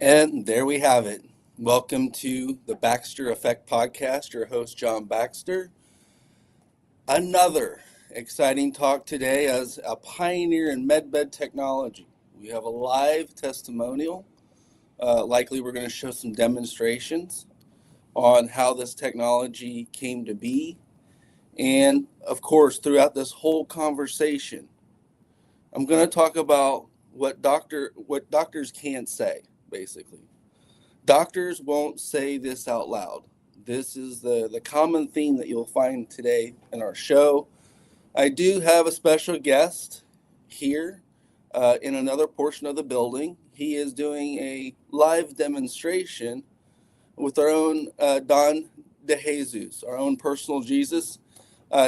And there we have it. Welcome to the Baxter Effect Podcast. Your host, John Baxter. Another exciting talk today as a pioneer in medbed technology. We have a live testimonial. Likely, we're going to show some demonstrations on how this technology came to be. And of course, throughout this whole conversation, I'm going to talk about what doctors can't say, basically. Doctors won't say this out loud. This is the common theme that you'll find today in our show. I do have a special guest here in another portion of the building. He is doing a live demonstration with our own Don DeJesus, our own personal Jesus.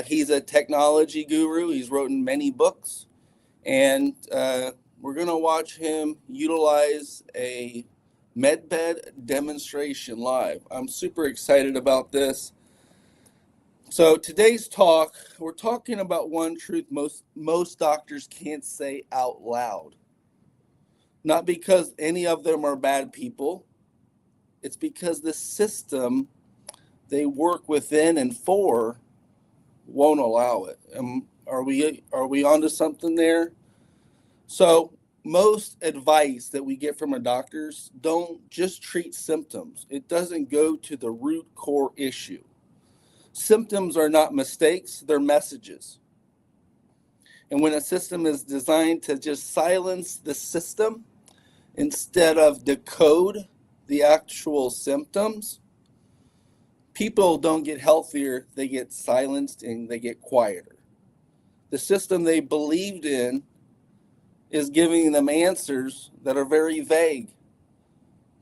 He's a technology guru. He's written many books, and we're going to watch him utilize a medbed demonstration live. I'm super excited about this. So today's talk, we're talking about one truth most doctors can't say out loud. Not because any of them are bad people. It's because the system they work within and for won't allow it. Are we onto something there? So most advice that we get from our doctors don't just treat symptoms. It doesn't go to the root core issue. Symptoms are not mistakes, they're messages. And when a system is designed to just silence the system instead of decode the actual symptoms, people don't get healthier, they get silenced and they get quieter. The system they believed in is giving them answers that are very vague.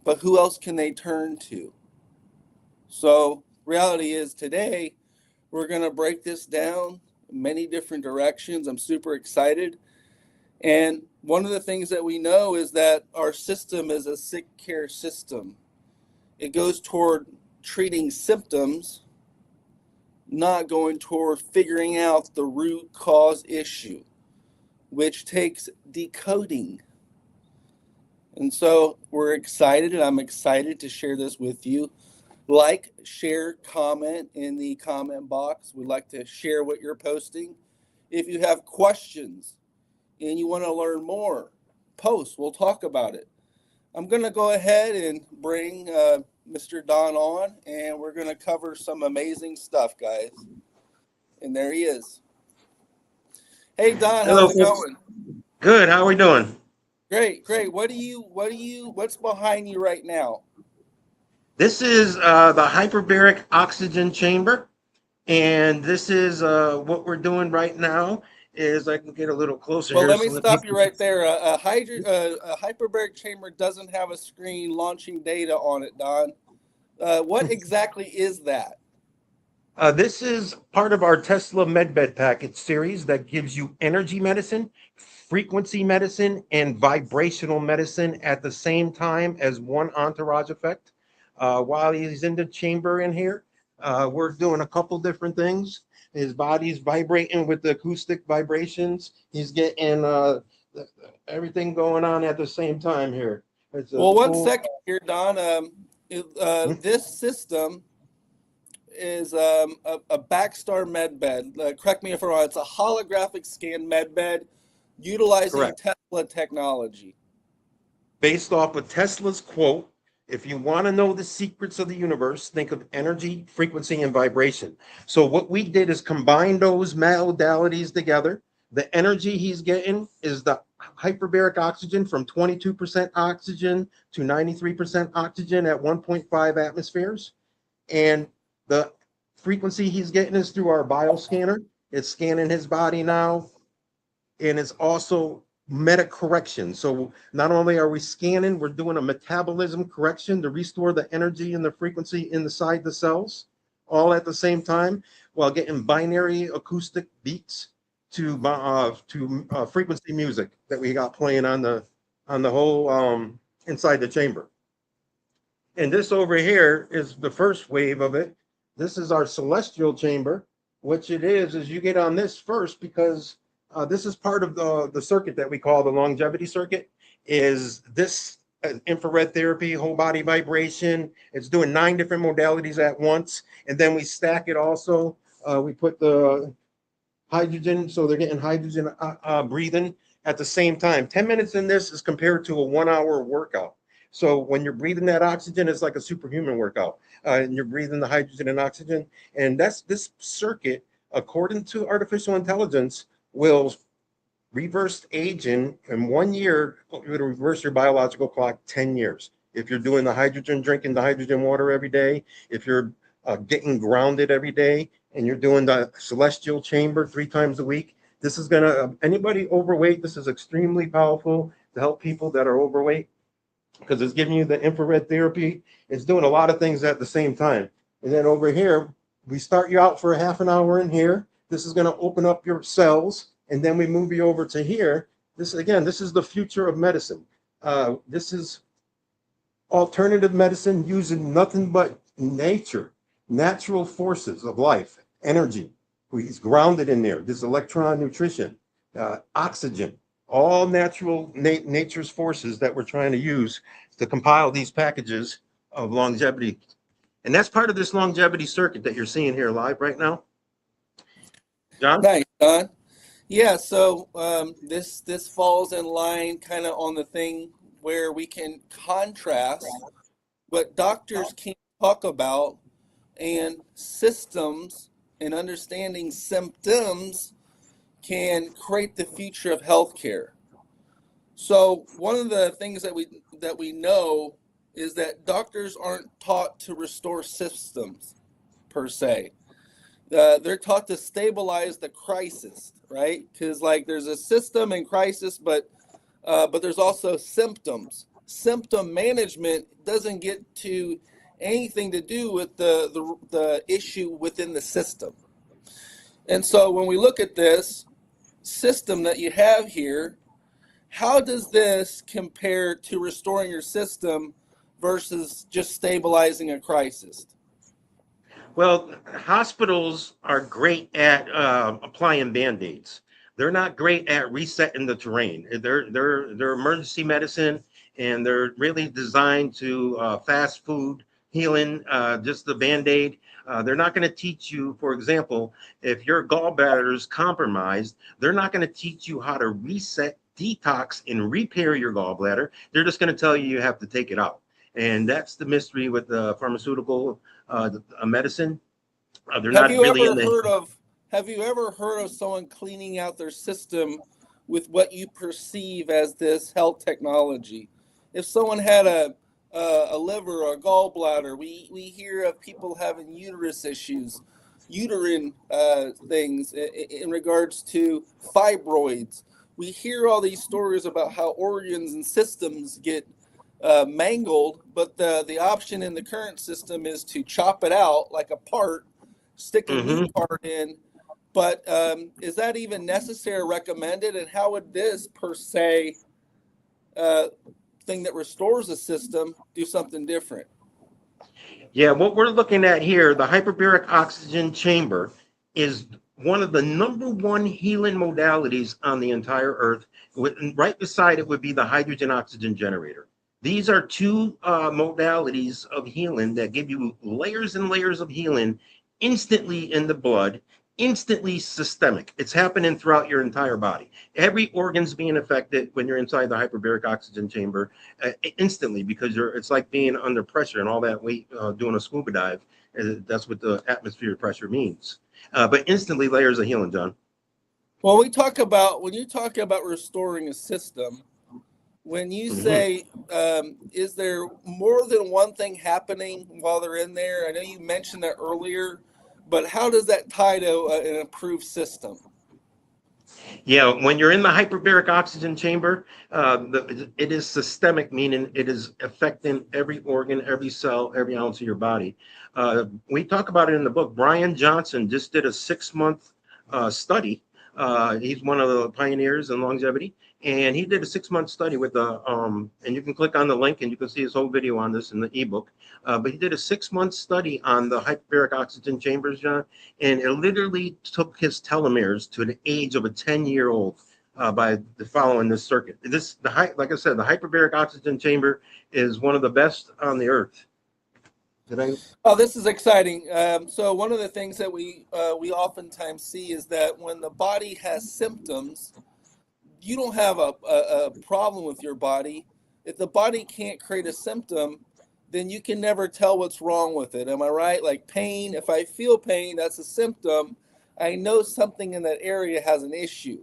But who else can they turn to? So reality is today, we're going to break this down in many different directions. I'm super excited. And one of the things that we know is that our system is a sick care system. It goes toward treating symptoms, not going toward figuring out the root cause issue, which takes decoding. And so we're excited, and I'm excited to share this with you. Like, share, comment in the comment box. We'd like to share what you're posting. If you have questions and you want to learn more, post. We'll talk about it. I'm going to go ahead and bring Mr. Don on, and we're going to cover some amazing stuff, guys. And there he is. Hey, Don, Hello, how's it folks. going? Good. How are we doing? Great. What's behind you right now? This is the hyperbaric oxygen chamber, and this is what we're doing right now. Is I can get a little closer Well, here. let me So let stop me. you right there. A hyperbaric chamber doesn't have a screen launching data on it, Don. What exactly is that? This is part of our Tesla MedBed package series that gives you energy medicine, frequency medicine, and vibrational medicine at the same time as one entourage effect. While he's in the chamber in here, we're doing a couple different things. His body's vibrating with the acoustic vibrations. He's getting everything going on at the same time here. It's a Well, one full. second here, Don. This system is a Backstar MedBed. Correct me if I'm wrong. It's a holographic scan MedBed utilizing Correct. Tesla technology. Based off of Tesla's quote, if you want to know the secrets of the universe, think of energy, frequency, and vibration. So, what we did is combine those modalities together. The energy he's getting is the hyperbaric oxygen from 22% oxygen to 93% oxygen at 1.5 atmospheres. And the frequency he's getting is through our bioscanner. It's scanning his body now, and it's also meta correction. So not only are we scanning, we're doing a metabolism correction to restore the energy and the frequency inside the cells, all at the same time, while getting binary acoustic beats to frequency music that we got playing on the whole inside the chamber. And this over here is the first wave of it. This is our celestial chamber. Which it is you get on this first because this is part of the circuit that we call the longevity circuit. Is this infrared therapy, whole body vibration. It's doing 9 different modalities at once. And then we stack it also. We put the hydrogen, so they're getting hydrogen breathing at the same time. 10 minutes in this is compared to a 1 hour workout. So when you're breathing that oxygen, it's like a superhuman workout. And you're breathing the hydrogen and oxygen. And that's this circuit, according to artificial intelligence, will reverse aging in 1 year. It'll reverse your biological clock 10 years. If you're doing the hydrogen, drinking the hydrogen water every day, if you're getting grounded every day, and you're doing the celestial chamber 3 times a week, this is gonna, anybody overweight, this is extremely powerful to help people that are overweight, because it's giving you the infrared therapy. It's doing a lot of things at the same time. And then over here, we start you out for a half an hour in here. This is gonna open up your cells, and then we move you over to here. This, again, this is the future of medicine. This is alternative medicine using nothing but nature, natural forces of life, energy. He's grounded in there. This electron nutrition, oxygen, all natural nature's forces that we're trying to use to compile these packages of longevity. And that's part of this longevity circuit that you're seeing here live right now. John? Nice, Don. Yeah, so this falls in line kind of on the thing where we can contrast what doctors can't talk about and systems and understanding symptoms can create the future of healthcare. So one of the things that we know is that doctors aren't taught to restore systems per se. They're taught to stabilize the crisis, right? Because like there's a system in crisis, but there's also symptoms. Symptom management doesn't get to anything to do with the issue within the system. And so when we look at this system that you have here, how does this compare to restoring your system versus just stabilizing a crisis? Well, hospitals are great at applying band-aids. They're not great at resetting the terrain. They're emergency medicine, and they're really designed to fast food healing, just the band-aid. They're not going to teach you, for example, if your gallbladder is compromised, they're not going to teach you how to reset, detox, and repair your gallbladder. They're just going to tell you you have to take it out. And that's the mystery with the pharmaceutical medicine. They're not really in the... Have you ever heard of someone cleaning out their system with what you perceive as this health technology? If someone had a liver or a gallbladder, we hear of people having uterus issues, uterine things in regards to fibroids. We hear all these stories about how organs and systems get mangled, but the option in the current system is to chop it out like a part, stick a new part in. But is that even necessary or recommended? And how would this per se thing that restores the system do something different? Yeah, what we're looking at here, the hyperbaric oxygen chamber, is one of the #1 healing modalities on the entire earth. Right beside it would be the hydrogen oxygen generator. These are 2 modalities of healing that give you layers and layers of healing instantly in the blood, instantly systemic. It's happening throughout your entire body. Every organ's being affected when you're inside the hyperbaric oxygen chamber instantly, because it's like being under pressure and all that weight doing a scuba dive. That's what the atmospheric pressure means. But instantly layers of healing, John. Well, when you talk about restoring a system, when you say, is there more than one thing happening while they're in there? I know you mentioned that earlier, but how does that tie to an improved system? Yeah, when you're in the hyperbaric oxygen chamber, it is systemic, meaning it is affecting every organ, every cell, every ounce of your body. We talk about it in the book. Brian Johnson just did a 6-month study. He's one of the pioneers in longevity. And he did a 6-month study with and you can click on the link and you can see his whole video on this in the ebook. But he did a 6-month study on the hyperbaric oxygen chambers, John, and it literally took his telomeres to the age of a 10-year-old by following this circuit. Like I said, the hyperbaric oxygen chamber is one of the best on the earth. Did I? Oh, this is exciting. So one of the things that we oftentimes see is that when the body has symptoms, you don't have a problem with your body. If the body can't create a symptom, then you can never tell what's wrong with it. Am I right? Like pain, if I feel pain, that's a symptom. I know something in that area has an issue.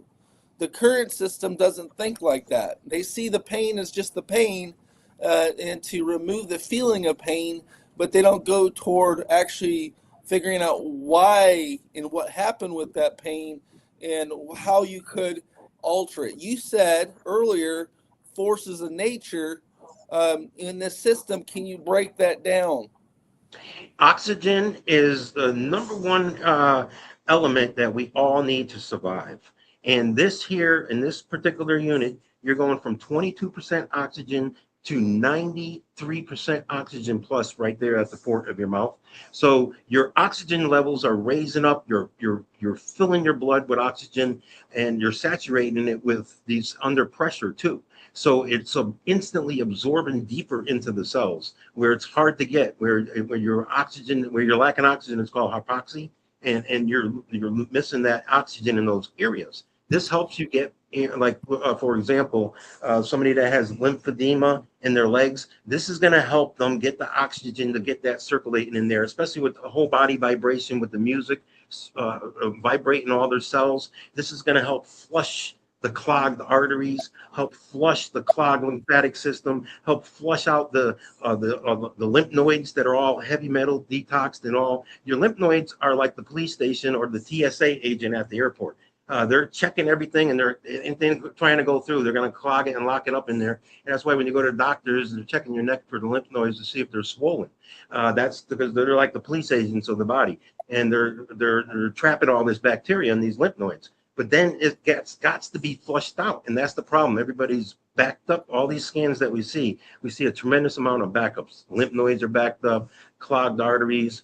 The current system doesn't think like that. They see the pain as just the pain, and to remove the feeling of pain, but they don't go toward actually figuring out why and what happened with that pain and how you could alter it. You said earlier forces of nature in this system. Can you break that down? Oxygen is the number one element that we all need to survive. And this here, in this particular unit, you're going from 22% oxygen to 93% oxygen plus right there at the port of your mouth. So your oxygen levels are raising up. You're filling your blood with oxygen, and you're saturating it with these under pressure too. So it's instantly absorbing deeper into the cells where it's hard to get, where you're lacking oxygen, it's called hypoxia, and you're missing that oxygen in those areas. This helps you get, like, for example, somebody that has lymphedema in their legs, this is going to help them get the oxygen to get that circulating in there, especially with the whole body vibration, with the music vibrating all their cells. This is going to help flush the clogged arteries, help flush the clogged lymphatic system, help flush out the lymph nodes that are all heavy metal detoxed and all. Your lymph nodes are like the police station or the TSA agent at the airport. They're checking everything, and they're anything trying to go through, they're going to clog it and lock it up in there. And that's why when you go to doctors, they're checking your neck for the lymph nodes to see if they're swollen. That's because they're like the police agents of the body, and they're trapping all this bacteria in these lymph nodes. But then it got to be flushed out, and that's the problem. Everybody's backed up. All these scans that we see a tremendous amount of backups. Lymph nodes are backed up, clogged arteries,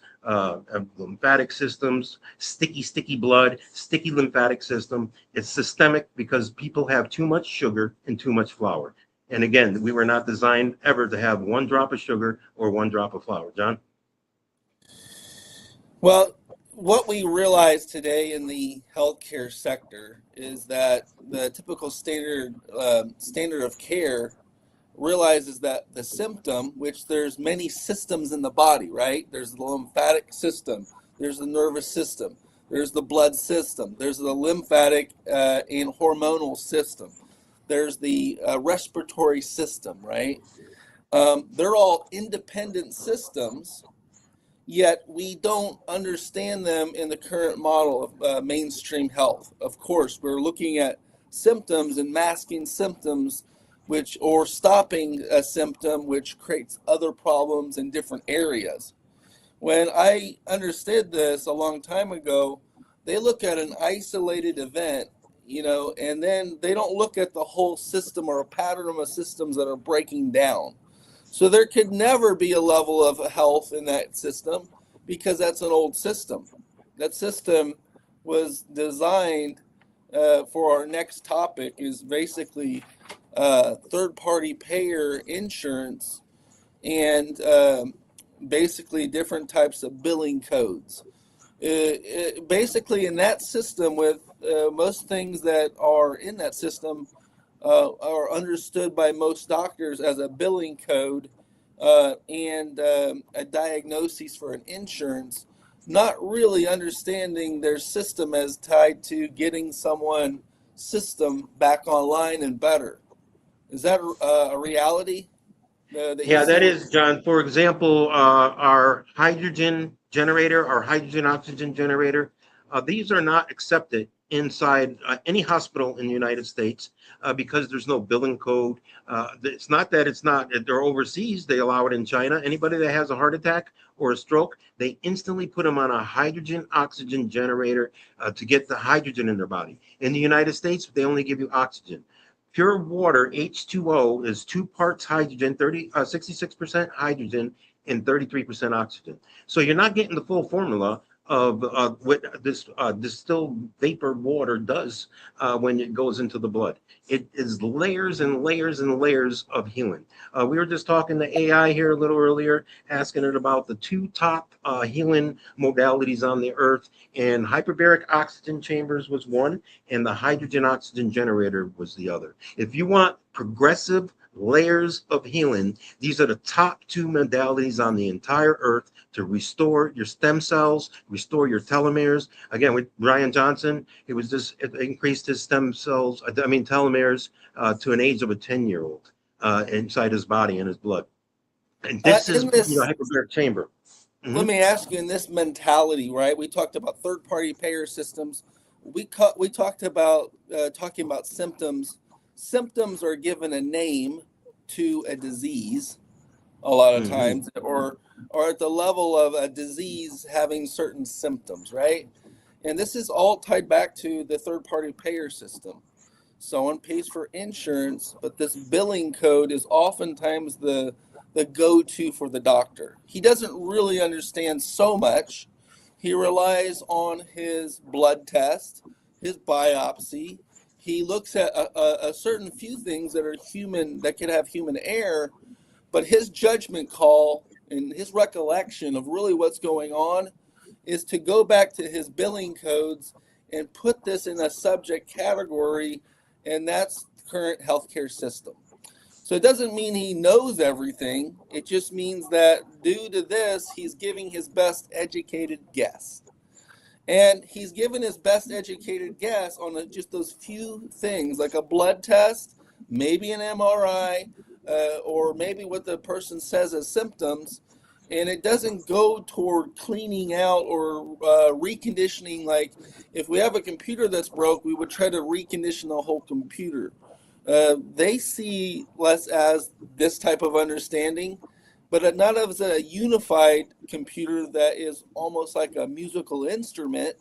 lymphatic systems, sticky blood, sticky lymphatic system. It's systemic because people have too much sugar and too much flour. And again, we were not designed ever to have one drop of sugar or one drop of flour. John? Well, what we realize today in the healthcare sector is that the typical standard of care realizes that the symptom, which there's many systems in the body, right? There's the lymphatic system, there's the nervous system, there's the blood system, there's the lymphatic and hormonal system, there's the respiratory system, right? They're all independent systems, yet we don't understand them in the current model of mainstream health. Of course, we're looking at symptoms and masking symptoms, or stopping a symptom, which creates other problems in different areas. When I understood this a long time ago, they look at an isolated event, and then they don't look at the whole system or a pattern of systems that are breaking down. So there could never be a level of health in that system because that's an old system. That system was designed for our next topic is basically third-party payer insurance and basically different types of billing codes. Basically, in that system, with most things that are in that system are understood by most doctors as a billing code and a diagnosis for an insurance, not really understanding their system as tied to getting someone system back online and better. Is that a reality? Yeah, that is, John. For example, our hydrogen generator, our hydrogen oxygen generator, these are not accepted inside any hospital in the United States because there's no billing code. It's not that they're overseas, they allow it in China. Anybody that has a heart attack or a stroke, they instantly put them on a hydrogen oxygen generator to get the hydrogen in their body. In the United States, they only give you oxygen. Pure water, H2O, is 2 parts hydrogen, 66% hydrogen, and 33% oxygen. So you're not getting the full formula of what this distilled vapor water does when it goes into the blood. It is layers and layers and layers of healing. We were just talking to AI here a little earlier, asking it about the two top healing modalities on the earth, and hyperbaric oxygen chambers was one, and the hydrogen oxygen generator was the other. If you want progressive layers of healing, these are the top two modalities on the entire earth to restore your stem cells, restore your telomeres. Again, with Ryan Johnson, it increased his stem cells, telomeres, to an age of a 10-year-old inside his body and his blood. And this is, In this, hyperbaric chamber. let me ask you, in this mentality, right? We talked about third-party payer systems. We talked about talking about symptoms. Symptoms are given a name to a disease a lot of times, or at the level of a disease having certain symptoms, right? And this is all tied back to the third-party payer system. Someone pays for insurance, but this billing code is oftentimes the go-to for the doctor. He doesn't really understand so much. He relies on his blood test, his biopsy. He looks at a certain few things that are human, that could have human error, but his judgment call and his recollection of really what's going on is to go back to his billing codes and put this in a subject category, and that's the current healthcare system. So it doesn't mean he knows everything. It just means that due to this, he's giving his best educated guess. And he's given his best educated guess on just those few things, like a blood test, maybe an MRI, or maybe what the person says as symptoms. And it doesn't go toward cleaning out or reconditioning. Like if we have a computer that's broke, we would try to recondition the whole computer. They see less as this type of understanding, but not as a unified computer that is almost like a musical instrument,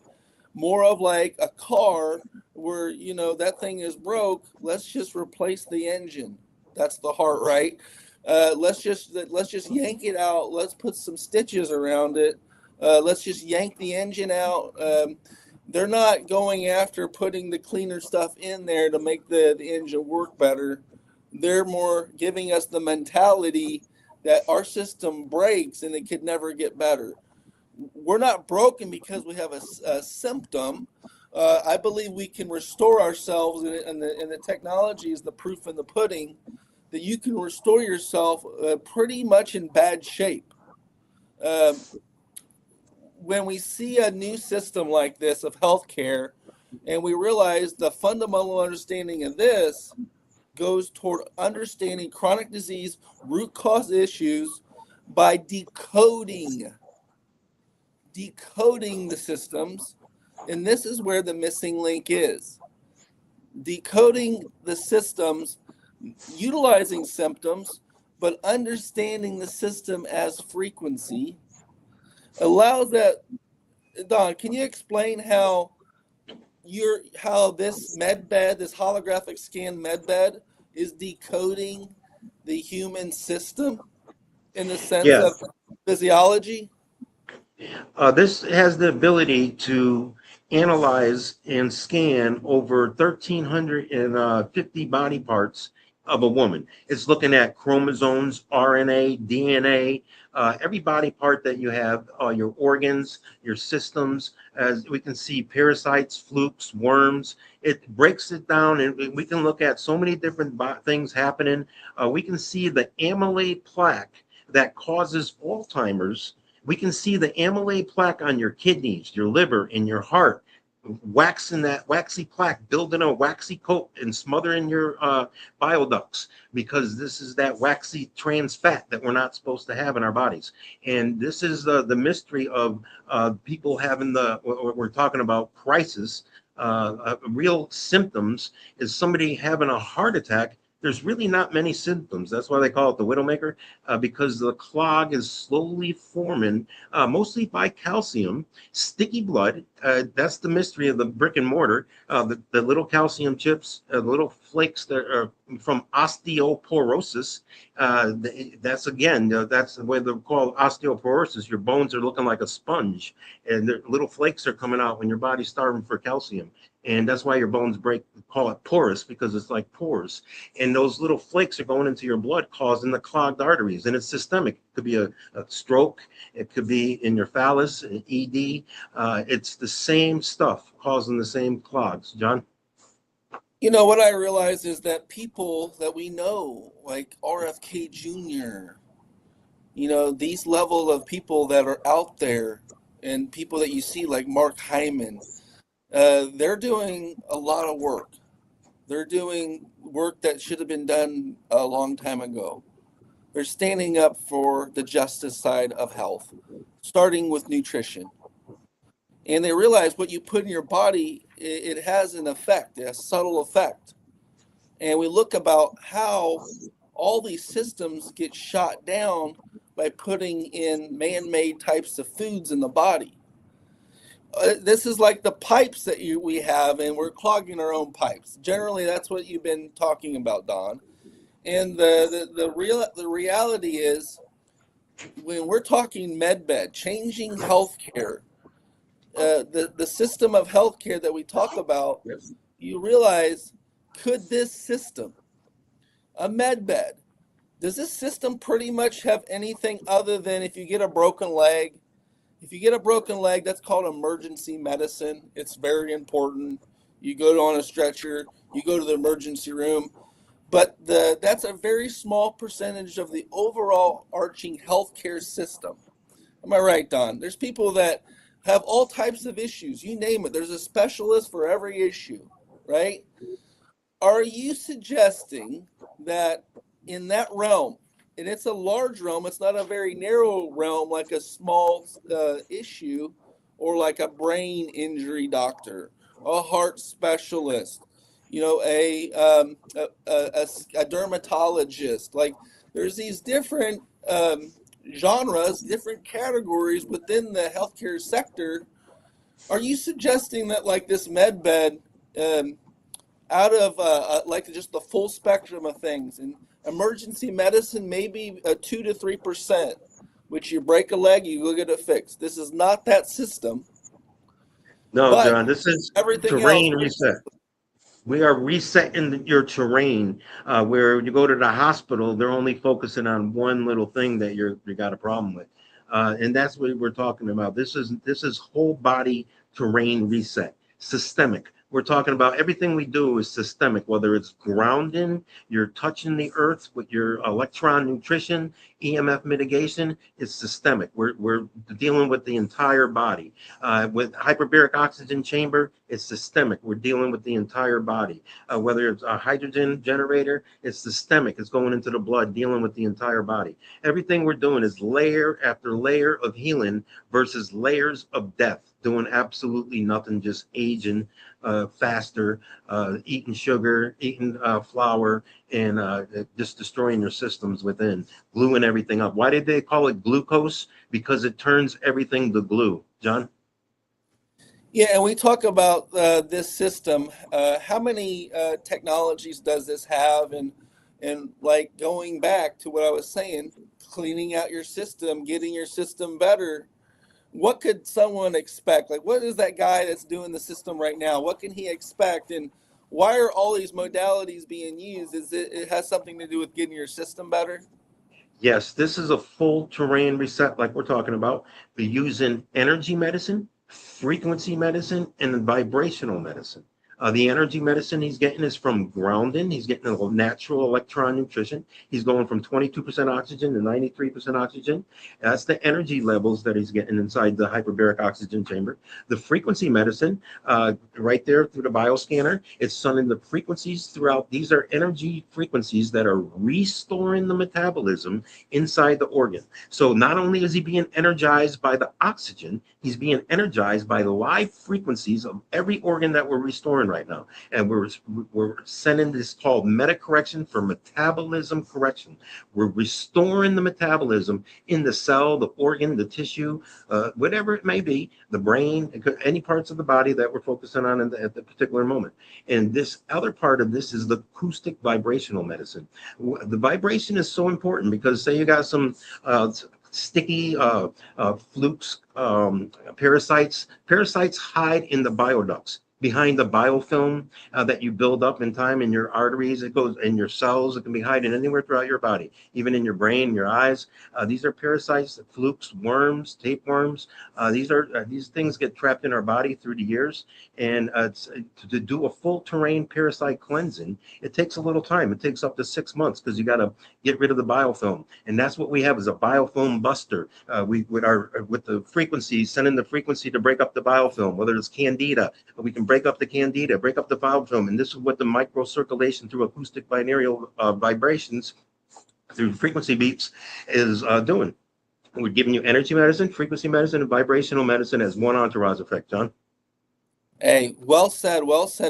more of like a car where, that thing is broke. Let's just replace the engine. That's the heart, right? Let's just yank it out. Let's put some stitches around it. Let's just yank the engine out. They're not going after putting the cleaner stuff in there to make the engine work better. They're more giving us the mentality that our system breaks and it could never get better. We're not broken because we have a symptom. I believe we can restore ourselves, and the technology is the proof in the pudding that you can restore yourself pretty much in bad shape. When we see a new system like this of healthcare, and we realize the fundamental understanding of this goes toward understanding chronic disease root cause issues by decoding the systems, and this is where the missing link is. Decoding the systems, utilizing symptoms, but understanding the system as frequency allows that. Don, can you explain how this medbed, this holographic scan medbed, is decoding the human system in the sense of physiology? This has the ability to analyze and scan over 1,350 body parts of a woman. It's looking at chromosomes, RNA, DNA, every body part that you have, your organs, your systems. As we can see, parasites, flukes, worms. It breaks it down, and we can look at so many different things happening. We can see the amyloid plaque that causes Alzheimer's. We can see the amyloid plaque on your kidneys, your liver, and your heart, waxing that waxy plaque, building a waxy coat and smothering your bile ducts, because this is that waxy trans fat that we're not supposed to have in our bodies. And this is the mystery of people having what we're talking about, crisis. Real symptoms is somebody having a heart attack there's really not many symptoms. That's why they call it the widowmaker, because the clog is slowly forming, mostly by calcium, sticky blood. That's the mystery of the brick and mortar. The little calcium chips, the little flakes that are from osteoporosis. That's again, that's the way they're called osteoporosis. Your bones are looking like a sponge, and the little flakes are coming out when your body's starving for calcium. And that's why your bones break, call it porous, because it's like pores. And those little flakes are going into your blood, causing the clogged arteries. And it's systemic. It could be a stroke. It could be in your phallus, an ED. It's the same stuff causing the same clogs. John? You know, what I realize is that people that we know, like RFK Jr., you know, these level of people that are out there and people that you see like Mark Hyman, they're doing a lot of work. They're doing work that should have been done a long time ago. They're standing up for the justice side of health, starting with nutrition. And they realize what you put in your body, it has an effect, a subtle effect. And we look about how all these systems get shot down by putting in man-made types of foods in the body. This is like the pipes that we have, and we're clogging our own pipes. Generally, that's what you've been talking about, Don. And the reality is, when we're talking medbed, changing healthcare, the system of healthcare that we talk about, Yes. you realize, could this system, a medbed, does this system pretty much have anything other than if you get a broken leg? If you get a broken leg, that's called emergency medicine. It's very important. You go on a stretcher, you go to the emergency room, but that's a very small percentage of the overall arching healthcare system. Am I right, Don? There's people that have all types of issues. You name it. There's a specialist for every issue, right? Are you suggesting that in that realm, and it's a large realm, it's not a very narrow realm like a small issue, or like a brain injury doctor, a heart specialist, you know, a dermatologist? Like, there's these different genres, different categories within the healthcare sector. Are you suggesting that, like, this med bed, out of like just the full spectrum of things, and emergency medicine maybe 2 to 3%, which you break a leg, you go get it fixed? This is not that system, No, but John, this is everything else. terrain reset. We are resetting your terrain. Where you go to the hospital, they're only focusing on one little thing that you got a problem with, and that's what we're talking about. This is whole body terrain reset, systemic. We're talking about everything we do is systemic, whether it's grounding, you're touching the earth with your electron nutrition, EMF mitigation, it's systemic. We're dealing with the entire body. With hyperbaric oxygen chamber, it's systemic. We're dealing with the entire body. Whether it's a hydrogen generator, it's systemic. It's going into the blood, dealing with the entire body. Everything we're doing is layer after layer of healing versus layers of death, doing absolutely nothing, just aging faster, eating sugar, eating flour, and just destroying your systems within, gluing everything up. Why did they call it glucose? Because it turns everything to glue. John? Yeah, and we talk about this system. How many technologies does this have? And like, going back to what I was saying, cleaning out your system, getting your system better. What could someone expect? Like, what is that guy that's doing the system right now? What can he expect? And why are all these modalities being used? Is it has something to do with getting your system better? Yes, this is a full terrain reset like we're talking about. We're using energy medicine, frequency medicine, and vibrational medicine. The energy medicine he's getting is from grounding. He's getting a natural electron nutrition. He's going from 22% oxygen to 93% oxygen. That's the energy levels that he's getting inside the hyperbaric oxygen chamber. The frequency medicine, right there through the bioscanner, it's sending the frequencies throughout. These are energy frequencies that are restoring the metabolism inside the organ. So not only is he being energized by the oxygen, he's being energized by the live frequencies of every organ that we're restoring occurring right now. And we're sending this called metacorrection for metabolism correction. We're restoring the metabolism in the cell, the organ, the tissue, whatever it may be, the brain, any parts of the body that we're focusing on at the particular moment. And this other part of this is the acoustic vibrational medicine. The vibration is so important because say you got some sticky flukes, parasites. Parasites hide in the bioducts behind the biofilm that you build up in time in your arteries. It goes in your cells. It can be hiding anywhere throughout your body, even in your brain, your eyes. These are parasites, flukes, worms, tapeworms. These things get trapped in our body through the years. And to do a full terrain parasite cleansing, it takes a little time. It takes up to 6 months because you got to get rid of the biofilm. And that's what we have is a biofilm buster. With the frequencies, sending the frequency to break up the biofilm, whether it's candida, we can break up the candida, break up the biofilm. And this is what the microcirculation through acoustic binaural vibrations through frequency beeps is doing. We're giving you energy medicine, frequency medicine, and vibrational medicine as one entourage effect, John. Hey, well said,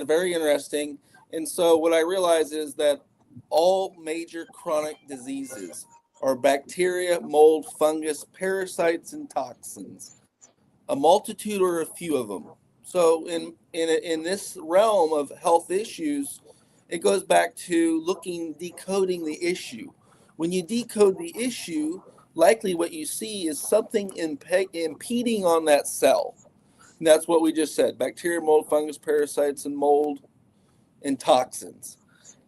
very interesting. And so what I realize is that all major chronic diseases are bacteria, mold, fungus, parasites, and toxins. A multitude or a few of them. So in this realm of health issues, it goes back to decoding the issue. When you decode the issue, likely what you see is something impeding on that cell. And that's what we just said: bacteria, mold, fungus, parasites, and mold, and toxins.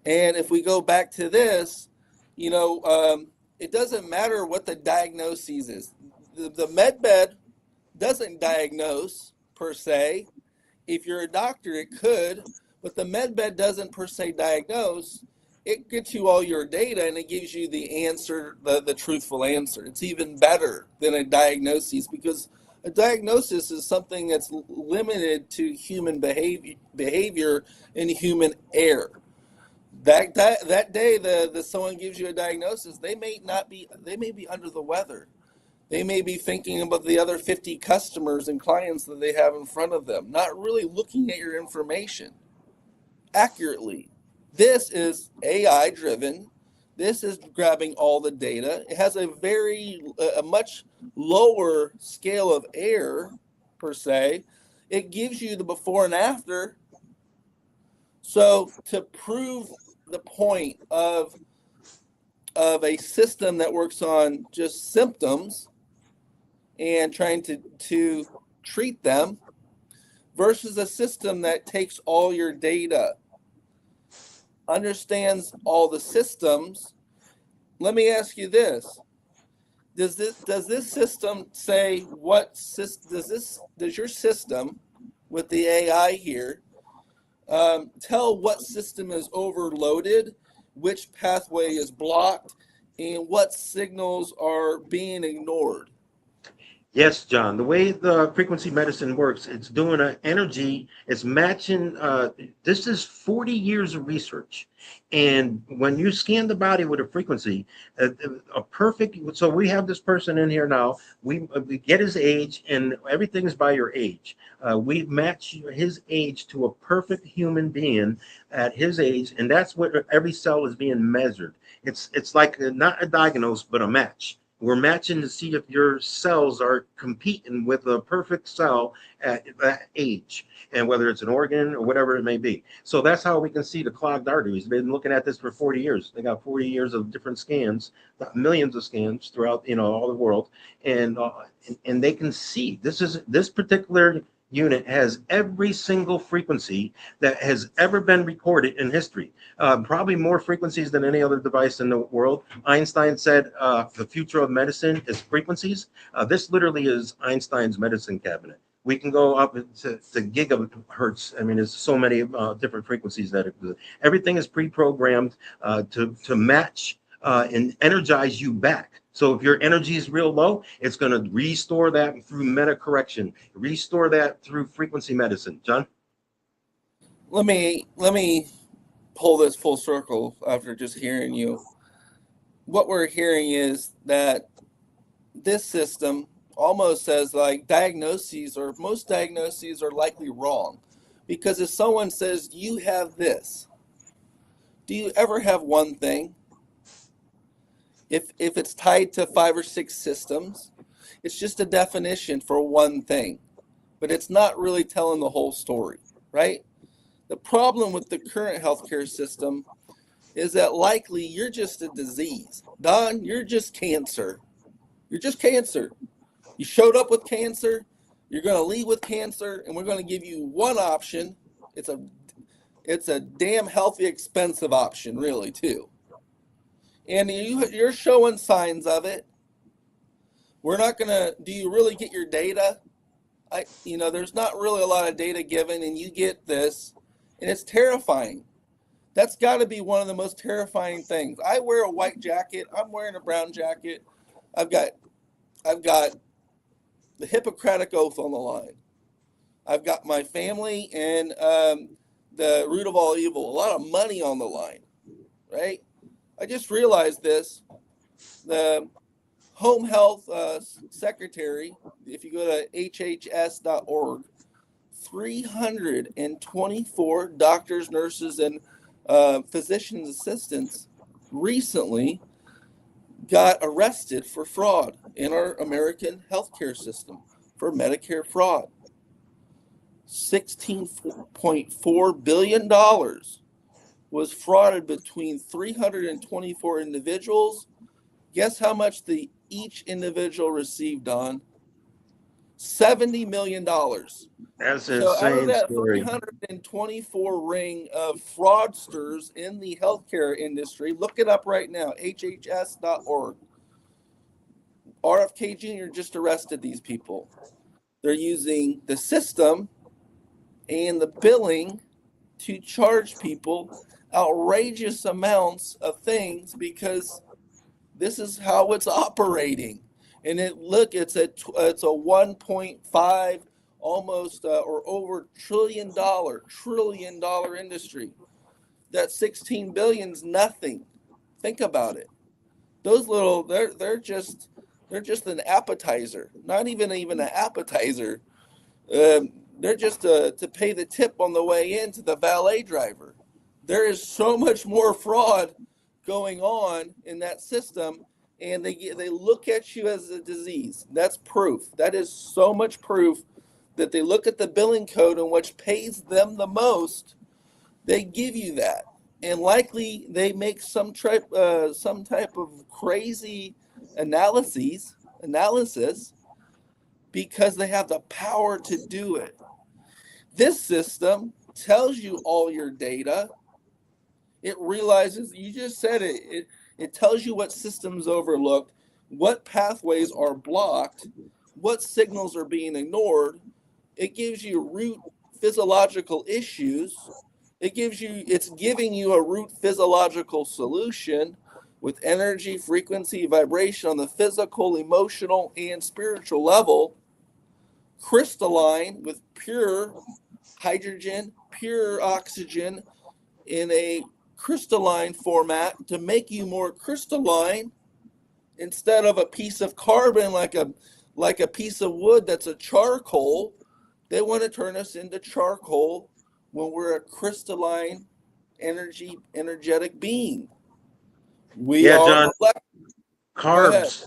And if we go back to this, it doesn't matter what the diagnosis is. The medbed doesn't diagnose per se. If you're a doctor, it could, but the medbed doesn't per se diagnose. It gets you all your data and it gives you the answer, the truthful answer. It's even better than a diagnosis because a diagnosis is something that's limited to human behavior and human error. That day the someone gives you a diagnosis, they may be under the weather. They may be thinking about the other 50 customers and clients that they have in front of them, not really looking at your information accurately. This is AI driven. This is grabbing all the data. It has a much lower scale of error per se. It gives you the before and after. So to prove the point of a system that works on just symptoms and trying to treat them versus a system that takes all your data, understands all the systems. Let me ask you this. Does this system say does your system with the AI here tell what system is overloaded, which pathway is blocked, and what signals are being ignored? Yes, John. The way the frequency medicine works, it's doing an energy, it's matching. This is 40 years of research. And when you scan the body with a frequency, so we have this person in here now, we get his age and everything is by your age. We match his age to a perfect human being at his age. And that's what every cell is being measured. It's like not a diagnose, but a match. We're matching to see if your cells are competing with a perfect cell at that age, and whether it's an organ or whatever it may be. So that's how we can see the clogged arteries. They've been looking at this for 40 years. They got 40 years of different scans, millions of scans throughout, all the world, and they can see this particular unit has every single frequency that has ever been recorded in history. Probably more frequencies than any other device in the world. Einstein said the future of medicine is frequencies. This literally is Einstein's medicine cabinet. We can go up to gigahertz. I mean, there's so many different frequencies that everything is pre-programmed to match and energize you back. So if your energy is real low, it's going to restore that through meta correction, restore that through frequency medicine. John? Let me pull this full circle after just hearing you. What we're hearing is that this system almost says like most diagnoses are likely wrong. Because if someone says, you have this, do you ever have one thing? If it's tied to 5 or 6 systems, it's just a definition for one thing, but it's not really telling the whole story, right? The problem with the current healthcare system is that likely you're just a disease. Don, you're just cancer. You're just cancer. You showed up with cancer, you're going to leave with cancer, and we're going to give you one option. It's a damn healthy, expensive option, really, too. And you're showing signs of it. We're not going to, do you really get your data? There's not really a lot of data given, and you get this, and it's terrifying. That's got to be one of the most terrifying things. I wear a white jacket. I'm wearing a brown jacket. I've got the Hippocratic Oath on the line. I've got my family and the root of all evil, a lot of money on the line, right? I just realized this. The home health secretary, if you go to hhs.org, 324 doctors, nurses, and physician's assistants recently got arrested for fraud in our American healthcare system for Medicare fraud. $16.4 billion was frauded between 324 individuals. Guess how much each individual received, Don? $70 million. That's So out of insane that story. 324 ring of fraudsters in the healthcare industry, look it up right now, hhs.org. RFK Jr. just arrested these people. They're using the system and the billing to charge people outrageous amounts of things because this is how it's operating. And it's a 1.5 almost or over trillion dollar industry. That 16 billion's nothing. Think about it. Those little they're just an appetizer. Not even an appetizer. They're just to pay the tip on the way in to the valet driver. There is so much more fraud going on in that system, and they look at you as a disease. That's proof. That is so much proof that they look at the billing code and which pays them the most, they give you that. And likely they make some type of crazy analysis because they have the power to do it. This system tells you all your data. It realizes, you just said it, it tells you what systems overlooked, what pathways are blocked, what signals are being ignored. It gives you root physiological issues. It's giving you a root physiological solution with energy, frequency, vibration on the physical, emotional, and spiritual level, crystalline with pure hydrogen, pure oxygen in a crystalline format to make you more crystalline instead of a piece of carbon like a piece of wood that's a charcoal. They want to turn us into charcoal when we're a crystalline energetic being. We are John, Go ahead. carbs.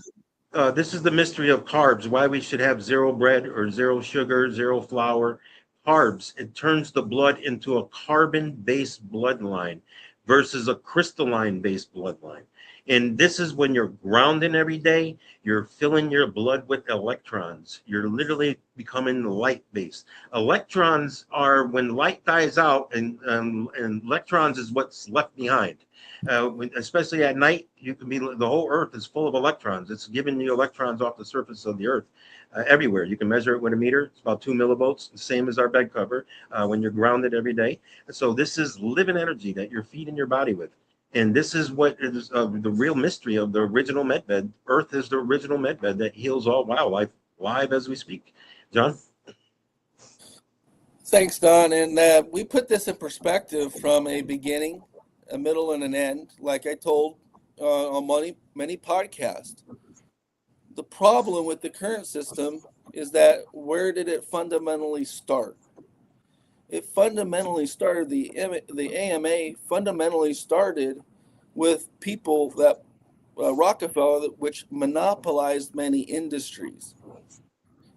This is the mystery of carbs, why we should have zero bread or zero sugar, zero flour. Carbs, it turns the blood into a carbon-based bloodline versus a crystalline-based bloodline. And this is when you're grounding every day, you're filling your blood with electrons. You're literally becoming light-based. Electrons are when light dies out, and electrons is what's left behind. Especially at night, you can be, the whole earth is full of electrons. It's giving you electrons off the surface of the earth everywhere. You can measure it with a meter. It's about 2 millivolts, the same as our bed cover when you're grounded every day. So this is living energy that you're feeding your body with. And this is what is the real mystery of the original medbed. Earth is the original medbed that heals all wildlife live as we speak. John? Thanks, Don. And we put this in perspective from a beginning, a middle, and an end, like I told on many podcasts. The problem with the current system is that where did it fundamentally start? it fundamentally started, the AMA fundamentally started with people that Rockefeller, which monopolized many industries.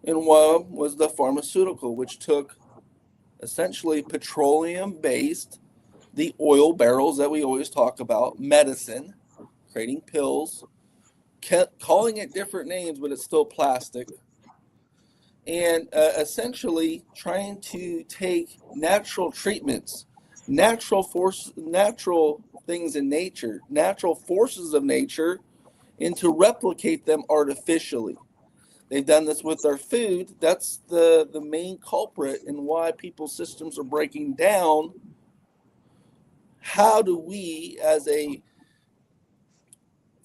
And one was the pharmaceutical, which took essentially petroleum based, the oil barrels that we always talk about, medicine, creating pills, kept calling it different names, but it's still plastic. And essentially trying to take natural treatments, natural things in nature, natural forces of nature, and to replicate them artificially. They've done this with our food. That's the main culprit in why people's systems are breaking down. How do we, as a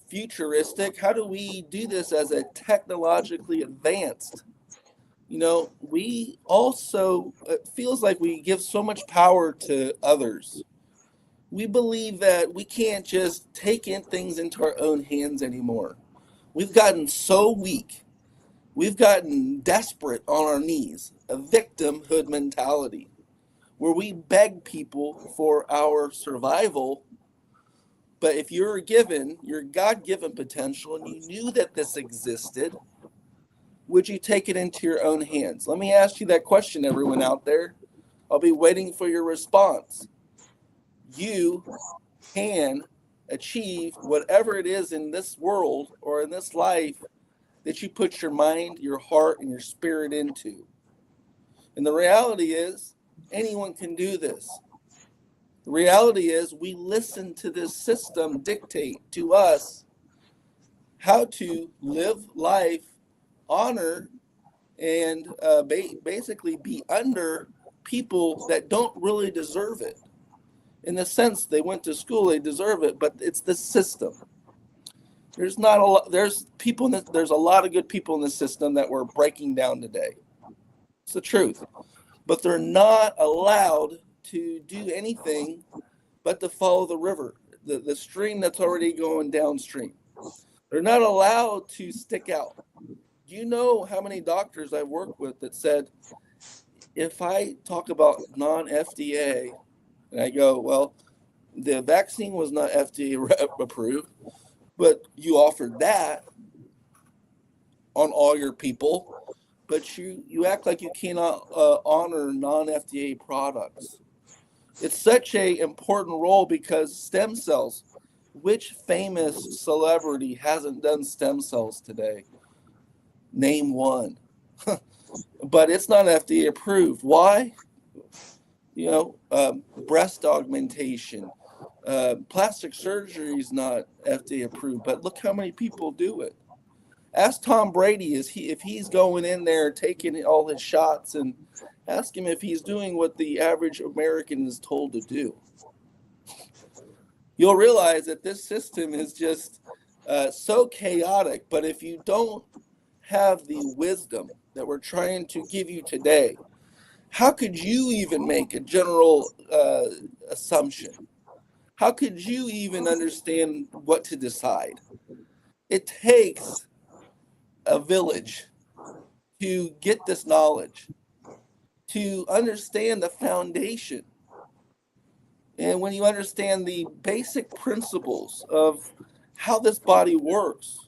futuristic, how do we do this as a technologically advanced? We also, it feels like we give so much power to others. We believe that we can't just take in things into our own hands anymore. We've gotten so weak. We've gotten desperate on our knees, a victimhood mentality, where we beg people for our survival. But if you're given your God given potential and you knew that this existed, would you take it into your own hands? Let me ask you that question, everyone out there. I'll be waiting for your response. You can achieve whatever it is in this world or in this life that you put your mind, your heart, and your spirit into. And the reality is, anyone can do this. The reality is, we listen to this system dictate to us how to live life, honor, and basically be under people that don't really deserve it. In the sense, they went to school, they deserve it, but it's the system. There's not a lot. There's people. There's a lot of good people in the system that we're breaking down today. It's the truth, but they're not allowed to do anything but to follow the river, the stream that's already going downstream. They're not allowed to stick out. Do you know how many doctors I've worked with that said, if I talk about non-FDA, and I go, well, the vaccine was not FDA approved, but you offered that on all your people, but you act like you cannot honor non-FDA products. It's such a important role because stem cells, which famous celebrity hasn't done stem cells today? Name one. But it's not FDA approved. Why? Breast augmentation, plastic surgery is not FDA approved, but look how many people do it. Ask Tom Brady if he's going in there taking all his shots, and ask him if he's doing what the average American is told to do. You'll realize that this system is just so chaotic. But if you don't have the wisdom that we're trying to give you today, how could you even make a general assumption? How could you even understand what to decide? It takes a village to get this knowledge, to understand the foundation. And when you understand the basic principles of how this body works,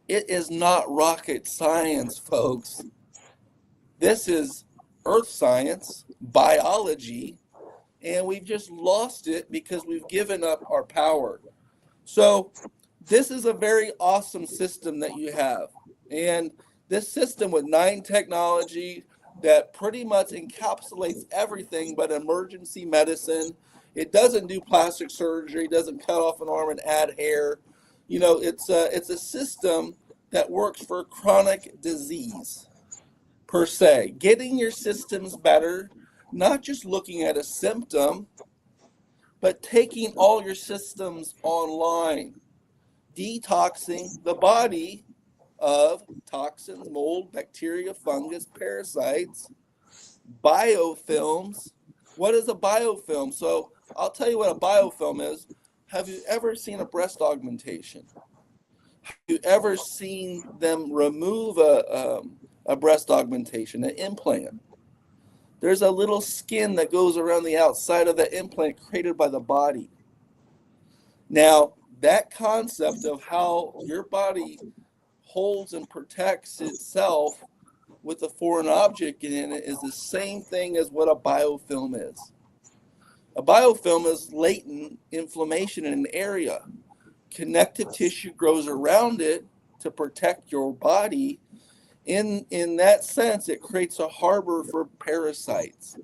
it is not rocket science, folks. This is earth science, biology, and we've just lost it because we've given up our power. So this is a very awesome system that you have. And this system with 9 technology that pretty much encapsulates everything but emergency medicine. It doesn't do plastic surgery, it doesn't cut off an arm and add hair. It's a system that works for chronic disease per se. Getting your systems better, not just looking at a symptom, but taking all your systems online, detoxing the body of toxins, mold, bacteria, fungus, parasites, biofilms. What is a biofilm? So I'll tell you what a biofilm is. Have you ever seen a breast augmentation? Have you ever seen them remove a breast augmentation, an implant? There's a little skin that goes around the outside of the implant created by the body. Now, that concept of how your body holds and protects itself with a foreign object in it is the same thing as what a biofilm is. A biofilm is latent inflammation in an area. Connective tissue grows around it to protect your body. In that sense, it creates a harbor for parasites.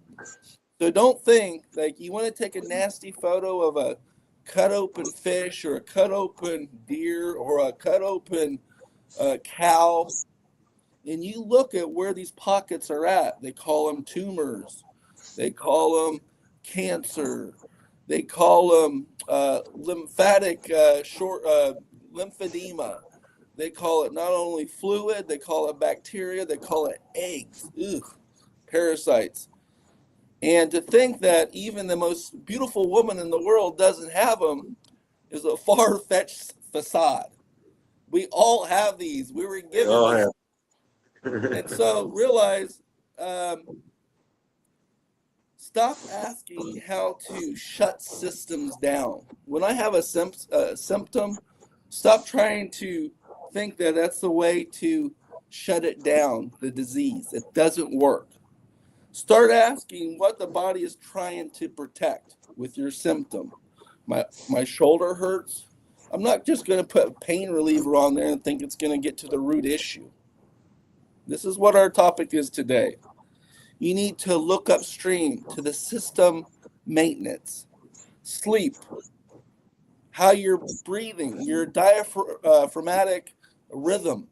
So don't think like you want to take a nasty photo of a cut open fish or a cut open deer or a cut open cow, and you look at where these pockets are at. They call them tumors. They call them cancer. They call them lymphatic lymphedema. They call it not only fluid, they call it bacteria, they call it eggs. Ugh, parasites. And to think that even the most beautiful woman in the world doesn't have them is a far-fetched facade. We all have these. We were given this. And so realize, stop asking how to shut systems down. When I have a symptom, stop trying to think that that's the way to shut it down, the disease. It doesn't work. Start asking what the body is trying to protect with your symptom. My shoulder hurts. I'm not just going to put a pain reliever on there and think it's going to get to the root issue. This is what our topic is today. You need to look upstream to the system maintenance, sleep, how you're breathing, your diaphragmatic rhythm.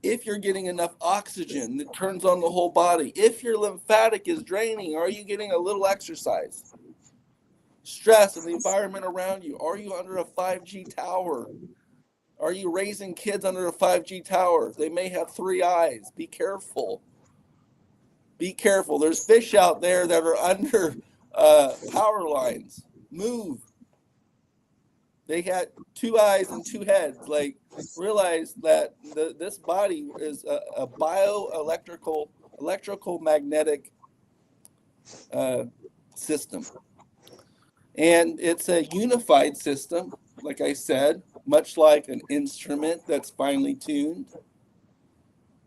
If you're getting enough oxygen that turns on the whole body. If your lymphatic is draining, are you getting a little exercise? Stress and the environment around you. Are you under a 5G tower? Are you raising kids under a 5G tower? They may have 3 eyes. Be careful. Be careful. There's fish out there that are under power lines. Move. They got 2 eyes and 2 heads. Like, realize that this body is a electrical magnetic system. And it's a unified system, like I said, much like an instrument that's finely tuned.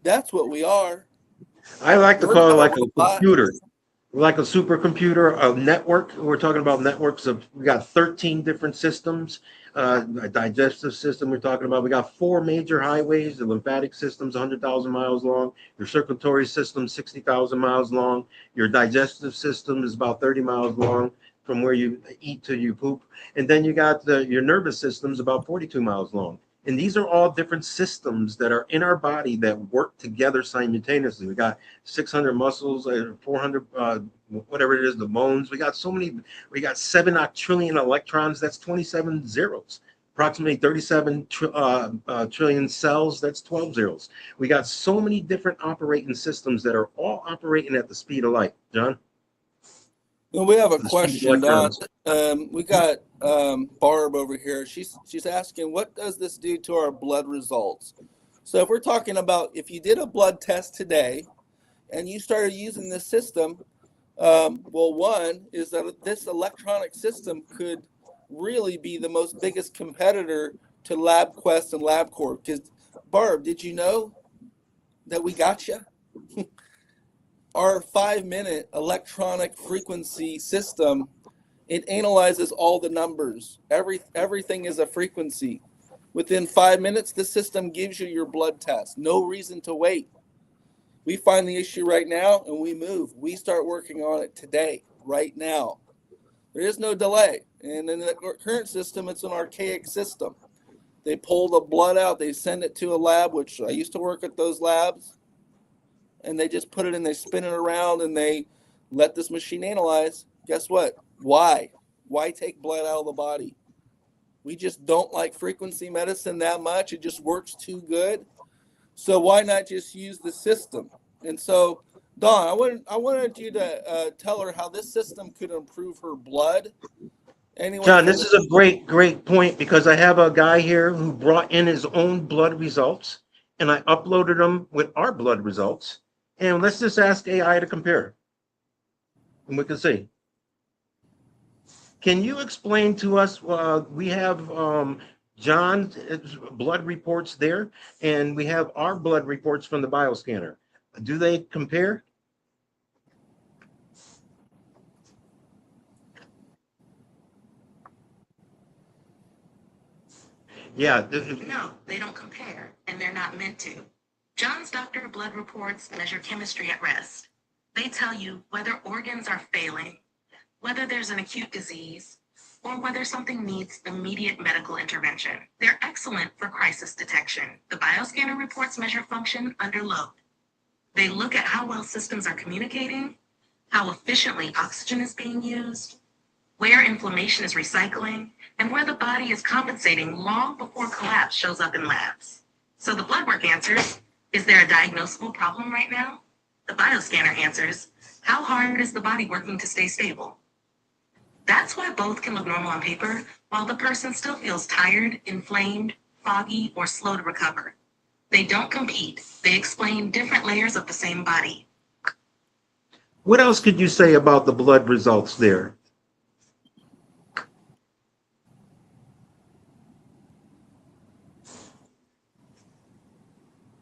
That's what we are. I like to call it like a computer, like a supercomputer, a network. We're talking about networks of, we got 13 different systems, a digestive system we're talking about. We got 4 major highways. The lymphatic system's 100,000 miles long. Your circulatory system, 60,000 miles long. Your digestive system is about 30 miles long from where you eat to you poop. And then you got your nervous system's about 42 miles long. And these are all different systems that are in our body that work together simultaneously. We got 600 muscles, 400, whatever it is, the bones. We got so many, we got 7 octillion electrons. That's 27 zeros. Approximately 37 trillion cells. That's 12 zeros. We got so many different operating systems that are all operating at the speed of light. John? Well, we have a question, Don. We got Barb over here. She's asking, what does this do to our blood results? So if we're talking about if you did a blood test today and you started using this system, well, one is that this electronic system could really be the most biggest competitor to LabQuest and LabCorp. Because Barb, did you know that we got you? Our 5-minute electronic frequency system, it analyzes all the numbers. Everything is a frequency. Within 5 minutes, the system gives you your blood test. No reason to wait. We find the issue right now and we move. We start working on it today, right now. There is no delay. And in the current system, it's an archaic system. They pull the blood out, they send it to a lab, which I used to work at those labs. And they just put it in, they spin it around, and they let this machine analyze. Guess what? Why? Why take blood out of the body? We just don't like frequency medicine that much. It just works too good. So why not just use the system? And so, Dawn, I wanted you to tell her how this system could improve her blood. John, this is a great point, because I have a guy here who brought in his own blood results, and I uploaded them with our blood results. And let's just ask AI to compare. And we can see. Can you explain to us, we have John's blood reports there, and we have our blood reports from the bioscanner. Do they compare? Yeah. No, they don't compare, and they're not meant to. John's doctor blood reports measure chemistry at rest. They tell you whether organs are failing, whether there's an acute disease, or whether something needs immediate medical intervention. They're excellent for crisis detection. The bioscanner reports measure function under load. They look at how well systems are communicating, how efficiently oxygen is being used, where inflammation is recycling, and where the body is compensating long before collapse shows up in labs. So the blood work answers, is there a diagnosable problem right now? The bioscanner answers, how hard is the body working to stay stable? That's why both can look normal on paper, while the person still feels tired, inflamed, foggy, or slow to recover. They don't compete. They explain different layers of the same body. What else could you say about the blood results there?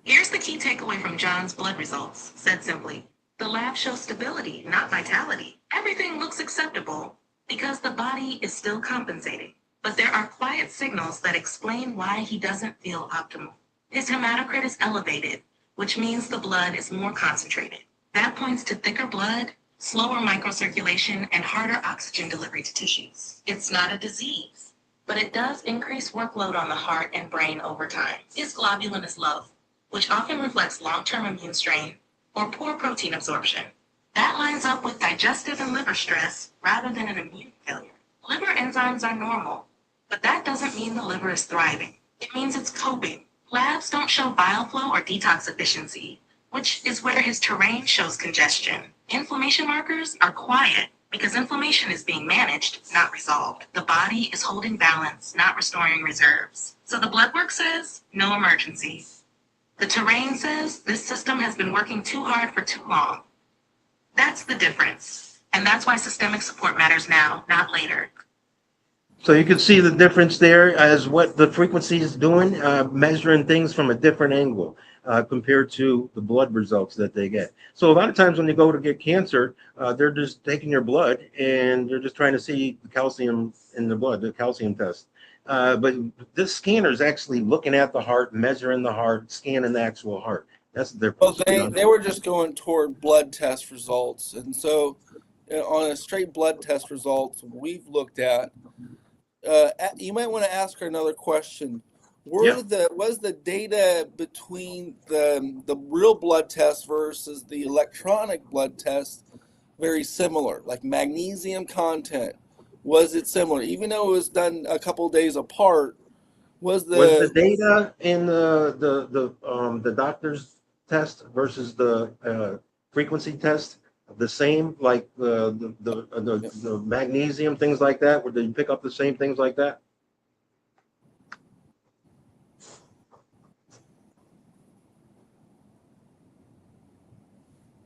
Here's the key takeaway from John's blood results, said simply. The lab shows stability, not vitality. Everything looks acceptable because the body is still compensating. But there are quiet signals that explain why he doesn't feel optimal. His hematocrit is elevated, which means the blood is more concentrated. That points to thicker blood, slower microcirculation, and harder oxygen delivery to tissues. It's not a disease, but it does increase workload on the heart and brain over time. His globulin is low, which often reflects long-term immune strain or poor protein absorption. That lines up with digestive and liver stress rather than an immune failure. Liver enzymes are normal, but that doesn't mean the liver is thriving. It means it's coping. Labs don't show bile flow or detox efficiency, which is where his terrain shows congestion. Inflammation markers are quiet because inflammation is being managed, not resolved. The body is holding balance, not restoring reserves. So the blood work says, no emergency. The terrain says this system has been working too hard for too long. That's the difference. And that's why systemic support matters now, not later. So you can see the difference there as what the frequency is doing, measuring things from a different angle compared to the blood results that they get. So a lot of times when you go to get cancer, they're just taking your blood and they're just trying to see the calcium in the blood, the calcium test. But this scanner is actually looking at the heart, measuring the heart, scanning the actual heart. That's the difference. Well, they were just going toward blood test results. And so on a straight blood test results we've looked at, you might want to ask her another question. Yeah. Was the data between the real blood test versus the electronic blood test very similar? Like magnesium content, was it similar? Even though it was done a couple days apart, was Was the the data in the doctor's test versus the frequency test the same, like the magnesium, things like that? Would they pick up the same things like that?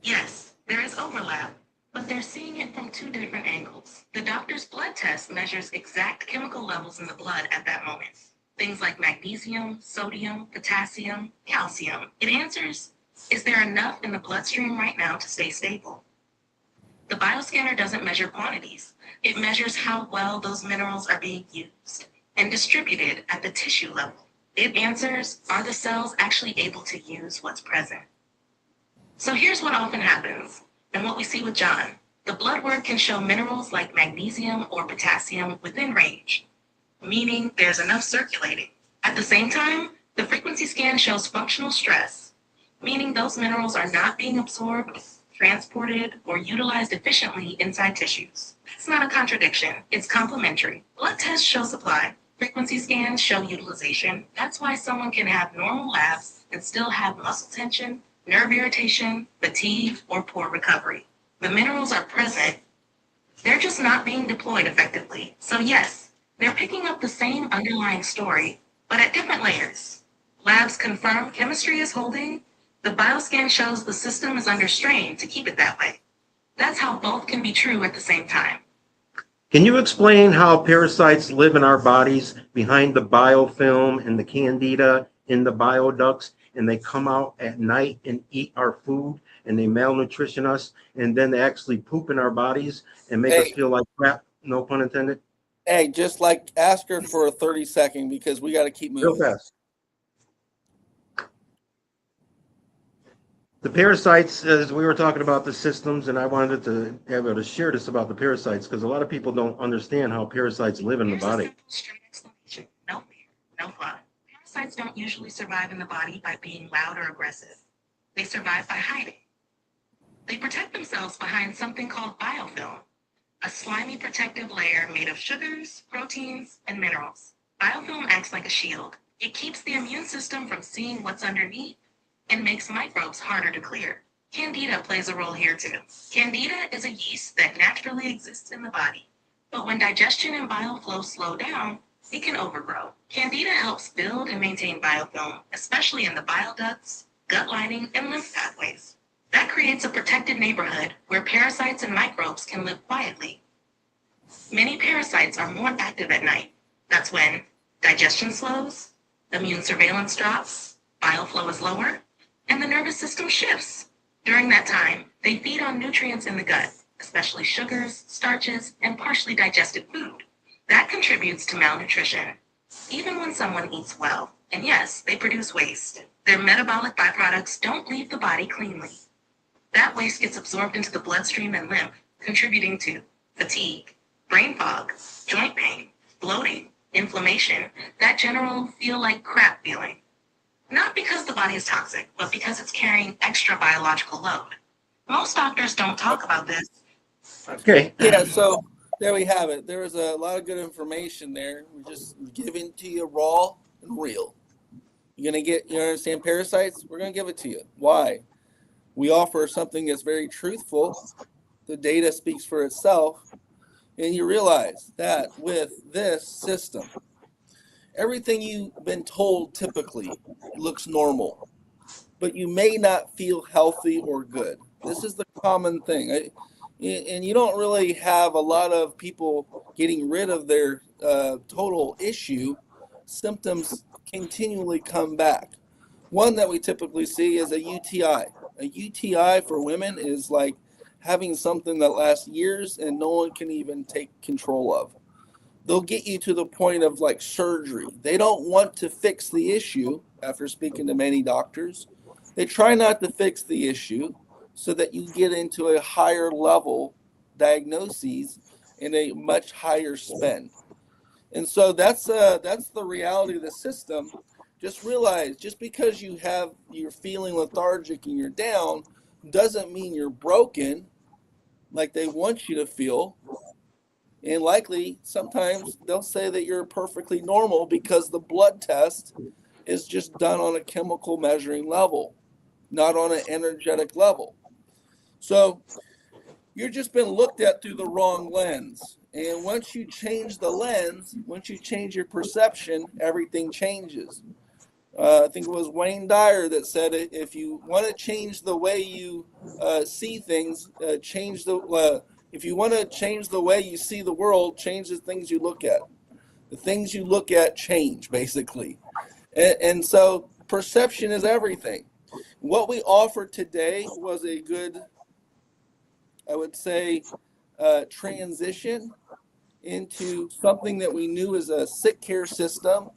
Yes, there is overlap, but they're seeing it from two different angles. The doctor's blood test measures exact chemical levels in the blood at that moment. Things like magnesium, sodium, potassium, calcium. It answers, is there enough in the bloodstream right now to stay stable? The bioscanner doesn't measure quantities. It measures how well those minerals are being used and distributed at the tissue level. It answers, are the cells actually able to use what's present? So here's what often happens, and what we see with John. The blood work can show minerals like magnesium or potassium within range, meaning there's enough circulating. At the same time, the frequency scan shows functional stress, meaning those minerals are not being absorbed, transported, or utilized efficiently inside tissues. It's not a contradiction, it's complementary. Blood tests show supply, frequency scans show utilization. That's why someone can have normal labs and still have muscle tension, nerve irritation, fatigue, or poor recovery. The minerals are present, they're just not being deployed effectively. So yes, they're picking up the same underlying story, but at different layers. Labs confirm chemistry is holding. The bioscan shows the system is under strain to keep it that way. That's how both can be true at the same time. Can you explain how parasites live in our bodies behind the biofilm and the candida in the bioducts, and they come out at night and eat our food and they malnutrition us and then they actually poop in our bodies and make us Hey, feel like crap? No pun intended. hey, just like ask her for a 30-second because we got to keep Real moving. fast. The parasites, as we were talking about the systems, and I wanted to be able to share this about the parasites because a lot of people don't understand how parasites live in the Here's a body. simple, straight explanation. No fear, no fun. Parasites don't usually survive in the body by being loud or aggressive. They survive by hiding. They protect themselves behind something called biofilm, a slimy protective layer made of sugars, proteins, and minerals. Biofilm acts like a shield. It keeps the immune system from seeing what's underneath and makes microbes harder to clear. Candida plays a role here too. Candida is a yeast that naturally exists in the body, but when digestion and bile flow slow down, it can overgrow. Candida helps build and maintain biofilm, especially in the bile ducts, gut lining, and lymph pathways. That creates a protected neighborhood where parasites and microbes can live quietly. Many parasites are more active at night. That's when digestion slows, immune surveillance drops, bile flow is lower, and the nervous system shifts. During that time, they feed on nutrients in the gut, especially sugars, starches, and partially digested food. That contributes to malnutrition, even when someone eats well. And yes, they produce waste. Their metabolic byproducts don't leave the body cleanly. That waste gets absorbed into the bloodstream and lymph, contributing to fatigue, brain fog, joint pain, bloating, inflammation, that general feel like crap feeling. Not because the body is toxic, but because it's carrying extra biological load. Most doctors don't talk about this. Okay. Yeah, so there we have it. There was a lot of good information there. We're just giving to you raw and real. You're gonna get, you understand parasites? We're gonna give it to you. Why? We offer something that's very truthful. The data speaks for itself, and you realize that with this system, everything you've been told typically looks normal, but you may not feel healthy or good. This is the common thing. And you don't really have a lot of people getting rid of their total issue. Symptoms continually come back. One that we typically see is a UTI. A UTI for women is like having something that lasts years and no one can even take control of. They'll get you to the point of like surgery. They don't want to fix the issue after speaking to many doctors. They try not to fix the issue so that you get into a higher level diagnoses and a much higher spend. And so that's the reality of the system. Just realize, just because you're feeling lethargic and you're down, doesn't mean you're broken like they want you to feel. And likely, sometimes they'll say that you're perfectly normal because the blood test is just done on a chemical measuring level, not on an energetic level. So you've just been looked at through the wrong lens. And once you change the lens, once you change your perception, everything changes. I think it was Wayne Dyer that said it. If you want to change the way you see things, change the. If you want to change the way you see the world, change the things you look at. The things you look at change, basically. And so perception is everything. What we offered today was a good, I would say, transition into something that we knew as a sick care system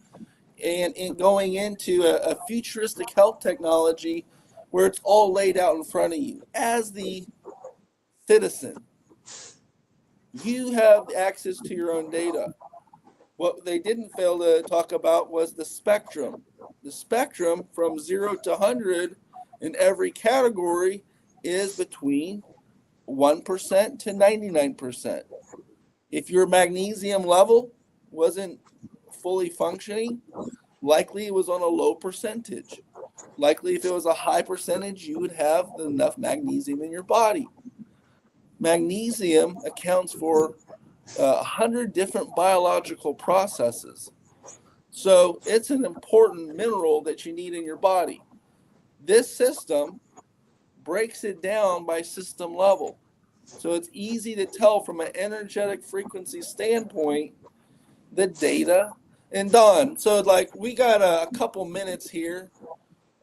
and in going into a futuristic health technology where it's all laid out in front of you. As the citizen, you have access to your own data. What they didn't fail to talk about was the spectrum. The spectrum from 0 to 100 in every category is between 1% to 99%. If your magnesium level wasn't fully functioning, likely it was on a low percentage. Likely if it was a high percentage, you would have enough magnesium in your body. Magnesium accounts for 100 different biological processes. So it's an important mineral that you need in your body. This system breaks it down by system level. So it's easy to tell from an energetic frequency standpoint the data. And Don, so like we got a couple minutes here.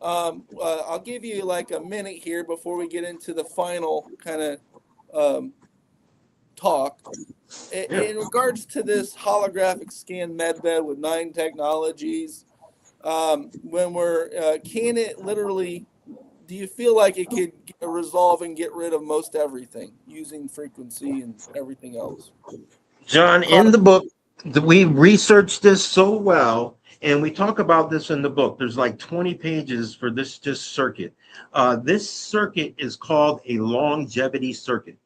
I'll give you like a minute here before we get into the final kind of talk. Yeah. In regards to this holographic scan medbed with 9 technologies, when can it literally, do you feel like it could resolve and get rid of most everything using frequency and everything else? John, in the book, we researched this so well, and we talk about this in the book. There's like 20 pages for this just circuit. This circuit is called a longevity circuit.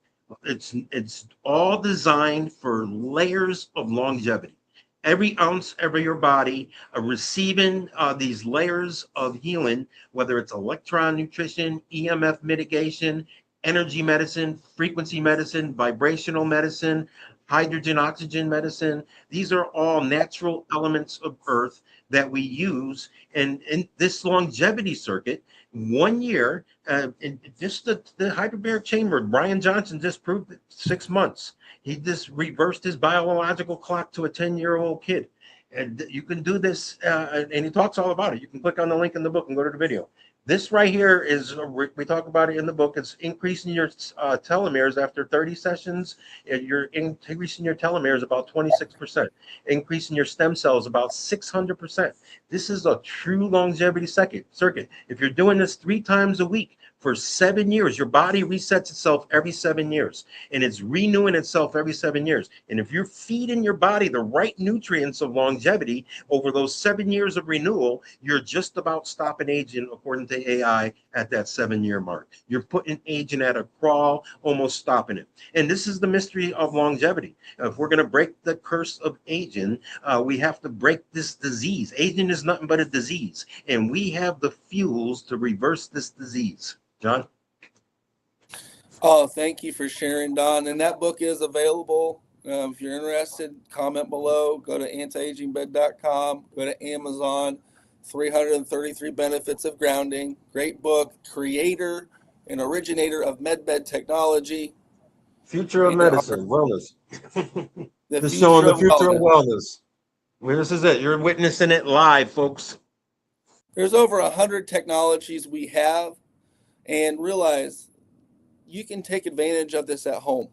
It's all designed for layers of longevity. Every ounce of your body receiving these layers of healing, whether it's electron nutrition, EMF mitigation, energy medicine, frequency medicine, vibrational medicine, hydrogen, oxygen medicine. These are all natural elements of Earth that we use. And in this longevity circuit, 1 year, and just the hyperbaric chamber, Brian Johnson just proved it, 6 months. He just reversed his biological clock to a 10-year-old kid. And you can do this, and he talks all about it. You can click on the link in the book and go to the video. This right here is, we talk about it in the book, it's increasing your telomeres after 30 sessions. You're increasing your telomeres about 26%, increasing your stem cells about 600%. This is a true longevity circuit. If you're doing this 3 times a week for 7 years, your body resets itself every 7 years, and it's renewing itself every 7 years. And if you're feeding your body the right nutrients of longevity over those 7 years of renewal, you're just about stopping aging, according to AI, at that 7-year mark. You're putting aging at a crawl, almost stopping it. And this is the mystery of longevity. If we're going to break the curse of aging, we have to break this disease. Aging is nothing but a disease, and we have the fuels to reverse this disease. John? Oh, thank you for sharing, Don. And that book is available. If you're interested, comment below. Go to antiagingbed.com. Go to Amazon. 333 Benefits of Grounding. Great book. Creator and originator of MedBed technology. Future of medicine, wellness. The This showing the future of wellness. wellness. This is it. You're witnessing it live, folks. There's over 100 technologies we have, and realize you can take advantage of this at home.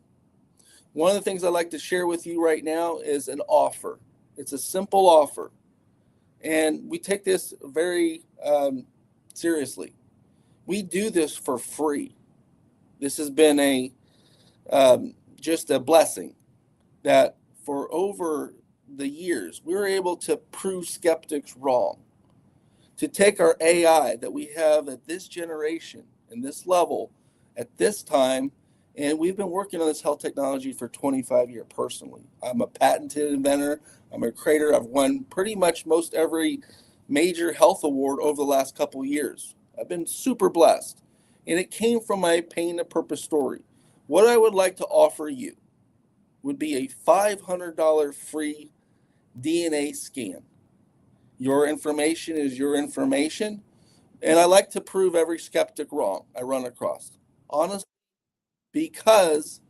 One of the things I'd like to share with you right now is an offer. It's a simple offer, and we take this very seriously. We do this for free. This has been a just a blessing that for over the years we were able to prove skeptics wrong. To take our AI that we have at this generation and this level at this time, and we've been working on this health technology for 25 years personally. I'm a patented inventor. I'm a creator. I've won pretty much most every major health award over the last couple of years. I've been super blessed, and it came from my pain to purpose story. What I would like to offer you would be a $500 free DNA scan. Your information is your information. And I like to prove every skeptic wrong I run across. Honestly, because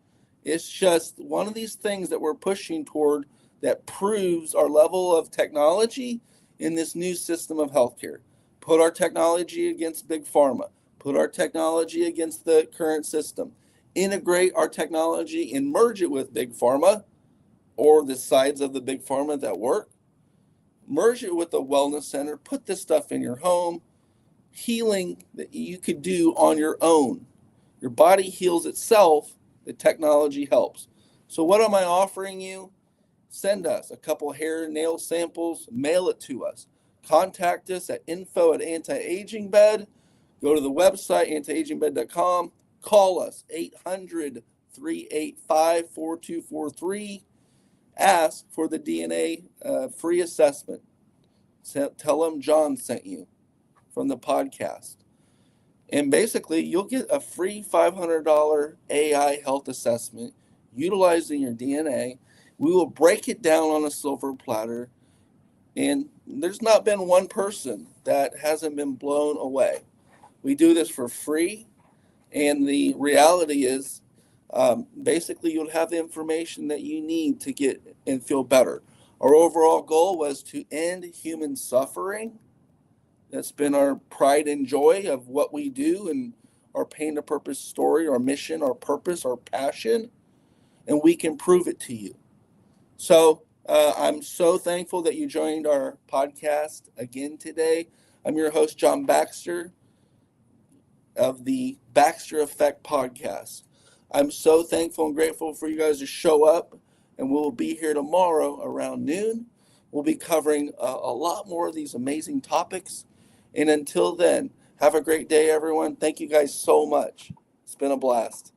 it's just one of these things that we're pushing toward that proves our level of technology in this new system of healthcare. Put our technology against big pharma. Put our technology against the current system. Integrate our technology and merge it with big pharma or the sides of the big pharma that work. Merge it with a wellness center. Put this stuff in your home. Healing that you could do on your own. Your body heals itself. The technology helps. So what am I offering you? Send us a couple hair and nail samples. Mail it to us. Contact us at info@antiagingbed. Go to the website, antiagingbed.com. Call us, 800-385-4243. Ask for the DNA free assessment. Tell them John sent you from the podcast. And basically, you'll get a free $500 AI health assessment utilizing your DNA. We will break it down on a silver platter. And there's not been one person that hasn't been blown away. We do this for free. And the reality is, Basically, you'll have the information that you need to get and feel better. Our overall goal was to end human suffering. That's been our pride and joy of what we do and our pain to purpose story, our mission, our purpose, our passion, and we can prove it to you. So I'm so thankful that you joined our podcast again today. I'm your host, John Baxter of the Baxter Effect podcast. I'm so thankful and grateful for you guys to show up, and we'll be here tomorrow around noon. We'll be covering a lot more of these amazing topics. And until then, have a great day, everyone. Thank you guys so much. It's been a blast.